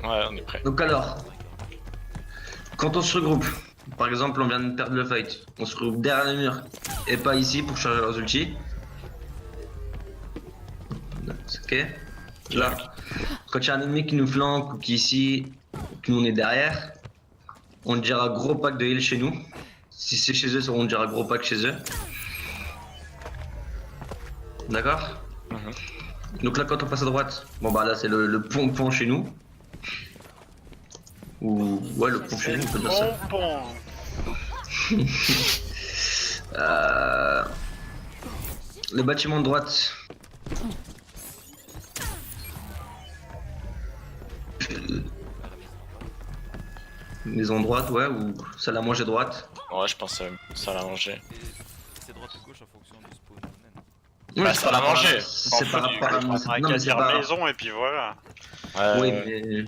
Ouais, on est prêt. Donc alors, quand on se regroupe, par exemple on vient de perdre le fight, on se regroupe derrière le mur et pas ici pour charger leurs ultis. Ok. Là, quand il y a un ennemi qui nous flanque ou qui est ici, que nous on est derrière, on dira gros pack de heal chez nous. Si c'est chez eux, on dira gros pack chez eux. D'accord. Donc là quand on passe à droite, bon bah là c'est le pont chez nous. Ou ouais le pont chez nous on peut dire ça. Le bâtiment de droite. Maison droite, ouais, ou salle à manger droite. Ouais, je pense ça l'a mangé. C'est droite ou gauche en fonction du spawn. Bah, ça l'a mangé. C'est par rapport à... On a Non qu'à mais c'est dire pas... maison et puis voilà. Oui mais...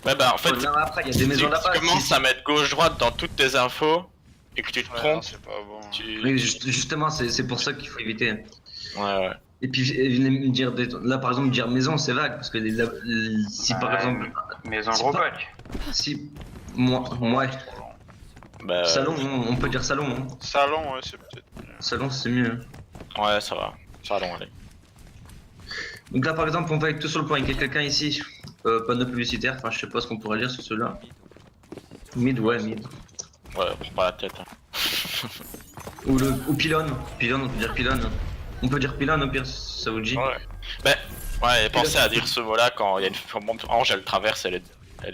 Ouais, bah en fait, Non, après il y a des maisons là-bas. tu commences à mettre gauche-droite dans toutes tes infos et que tu te Ouais, non, trompes, c'est pas bon. Oui, justement c'est pour ça qu'il faut éviter. Ouais. Et puis venez me dire... Là par exemple dire maison c'est vague, parce que si par exemple... Maison gros pack. Si... Ouais. Bah, Salon, on peut dire salon. Hein. Salon, ouais, c'est peut-être. Salon c'est mieux. ouais, ça va. Ça va, allez. Donc là par exemple on va avec tout sur le point, il y a quelqu'un ici, panneau publicitaire, enfin je sais pas ce qu'on pourrait dire sur ceux-là. Mid, ouais mid. Ouais, prends pas la tête. Hein. Ou pylône, on peut dire pylône. On peut dire pylône au pire, ça vous dit. Ouais. Bah, ouais, pensez à dire ce mot-là quand il y a une ange, elle traverse, elle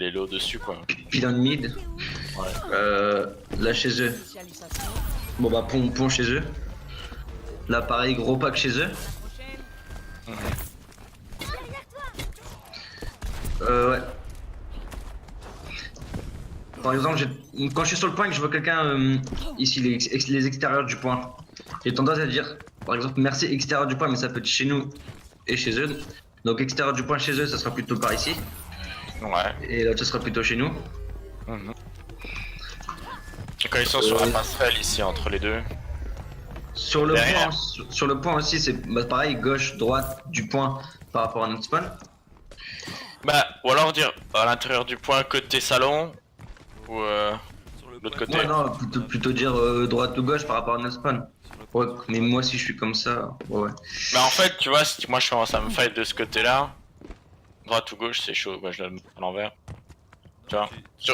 est là au-dessus, quoi. Pylône mid. Ouais. Là chez eux. Bon bah pont chez eux. Là pareil, gros pack chez eux. Ouais. Par exemple, quand je suis sur le point et que je vois quelqu'un ici, les extérieurs du point, j'ai tendance à dire, par exemple, merci extérieur du point, mais ça peut être chez nous et chez eux. Donc extérieur du point chez eux, ça sera plutôt par ici. Ouais. Et là, ça sera plutôt chez nous. Et quand ils sont sur la passerelle ici entre les deux. Sur le Derrière. point, sur le point aussi, c'est pareil, gauche, droite du point par rapport à notre spawn. Bah, ou alors dire à l'intérieur du point côté salon ou l'autre côté. Ouais, non, plutôt dire droite ou gauche par rapport à notre spawn. Ouais, mais moi si je suis comme ça, ouais. Bah en fait, tu vois, si moi je commence à me fight de ce côté-là, droite ou gauche, c'est chaud. Bah, je donne à l'envers. Tu vois,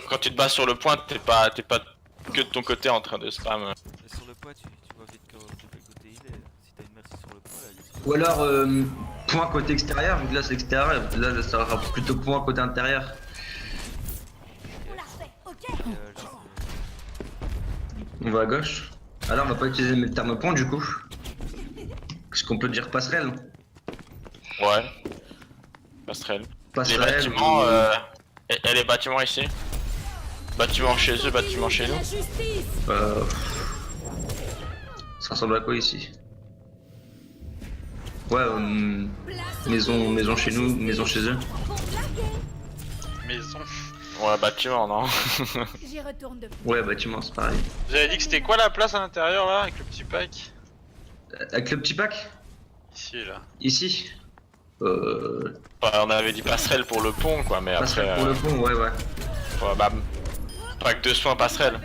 quand tu te bats sur le point, t'es pas que de ton côté en train de spam. Et sur le poids, tu vois vite de quel côté il est. Si t'as une merci sur le poids, là, il est Ou alors point côté extérieur, vu que là c'est extérieur, là ça sera plutôt point côté intérieur. On va à gauche. Alors on va pas utiliser le terme pont du coup. Est-ce qu'on peut dire passerelle? Ouais. Passerelle. Les Passerelle. bâtiments, et les bâtiments ici. Bâtiments chez eux, bâtiments chez nous. Ça ressemble à quoi ici? Ouais, maison chez nous, maison chez eux. Maison. Ouais, bâtiment, non. J'y retourne de Ouais, bâtiment, c'est pareil. Vous avez dit que c'était quoi la place à l'intérieur là, avec le petit pack? Avec le petit pack? Ici là. Ici Enfin, on avait dit passerelle pour le pont, quoi, mais passerelle après. pour le pont, ouais. Ouais, bah, pack de soins passerelle.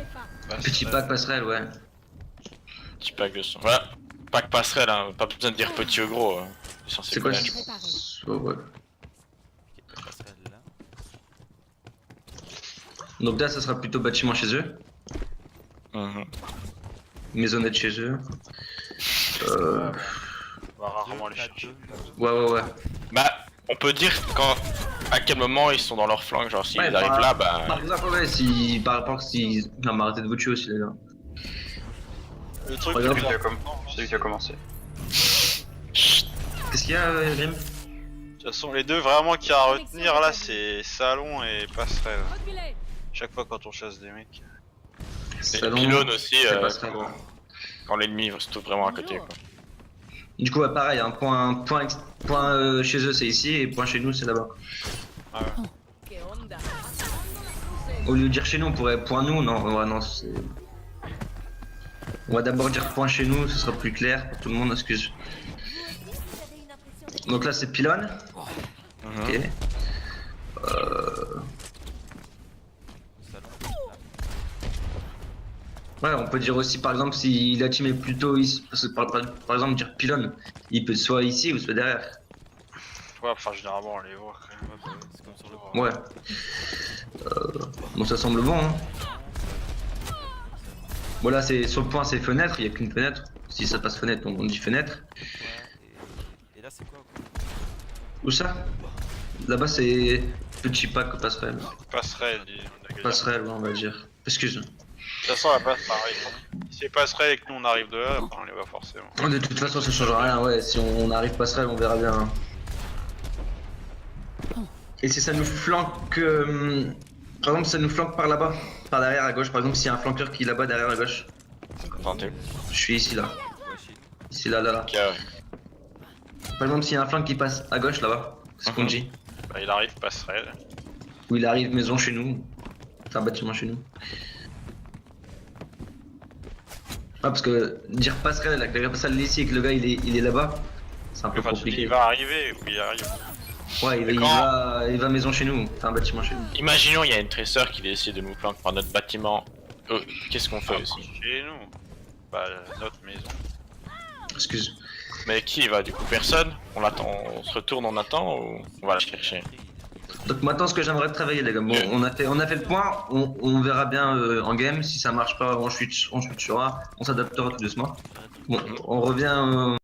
Petit pack passerelle, ouais. Petit pack de soins. Voilà. Pack passerelle, hein. Pas besoin de dire petit ou gros. C'est quoi connaître. ouais. la passerelle là. Donc là, ça sera plutôt bâtiment chez eux. Maisonnette chez eux. On va rarement les chercher. Ouais. Bah, on peut dire à quel moment ils sont dans leur flanc, genre s'ils Ouais, arrivent là, bah. Par exemple, ouais, si. Par rapport si. Non, mais arrêtez de vous tuer aussi, les gars. Le truc, Regarde, c'est que C'est lui qui a commencé. Qu'est-ce qu'il y a, Grim? de toute façon, les deux vraiment qu'il y a à retenir là, c'est salon et passerelle. reculer. Chaque fois quand on chasse des mecs. Et les pylônes aussi, c'est passerelle. quand l'ennemi se trouve vraiment à côté, quoi. Du coup, ouais, pareil, un point chez eux, c'est ici, et point chez nous, c'est là-bas. Que onda. Au lieu de dire chez nous, on pourrait point nous, non, ouais, non, c'est. On va d'abord dire point chez nous, ce sera plus clair pour tout le monde, excuse. Donc là, c'est pylône. Ok. Ouais, on peut dire aussi, par exemple, si la team est plutôt ici, parce que par exemple, dire pylône, il peut soit ici ou soit derrière. Ouais, enfin, généralement, on les voit quand même. Ouais, bah ouais, c'est comme sur le point. Ouais. Bon, ça semble bon, hein. Bon, là, c'est sur le point, c'est fenêtre, il y a qu'une fenêtre. Si ça passe fenêtre, on dit fenêtre. Ouais, et là c'est quoi Où ça? Là-bas, c'est petit pack passerelle. Passerelle, on a gagné. Passerelle, ouais, on va dire. Excuse. De toute façon, la passe pareil. Si c'est passerelle et que nous on arrive de là, après, on les voit forcément. De toute façon, ça change rien, ouais. Si on arrive passerelle, on verra bien. Et si ça nous flanque. Par exemple, ça nous flanque par là-bas, par derrière à gauche. Par exemple, s'il y a un flanqueur qui est là-bas derrière à gauche. Tentez. Je suis ici, là. Ouais, chez nous. Ici, là, là, là. Ok, ouais. Par exemple, s'il y a un flanc qui passe à gauche là-bas, c'est ce qu'on Mhm. dit. Bah, il arrive passerelle. Ou il arrive maison chez nous. C'est un bâtiment chez nous. Ah, parce que dire passerelle, là, que la passerelle est ici et que le gars il est là-bas, c'est un peu Enfin, tu dis, compliqué. il va arriver, ou il arrive. Ouais, il va maison chez nous. C'est un bâtiment chez nous. Imaginons il y a une tresseur qui décide de nous flanquer par notre bâtiment. Qu'est-ce qu'on fait aussi? Chez nous. Bah, notre maison. Excuse. Mais qui y va du coup? Personne? On l'attend, on se retourne, on attend ou on va la chercher? Donc maintenant, ce que j'aimerais travailler, les gars. Bon, on a fait le point. On verra bien en game. Si ça marche pas, on chute sur A. On s'adaptera tout doucement. Bon, on revient.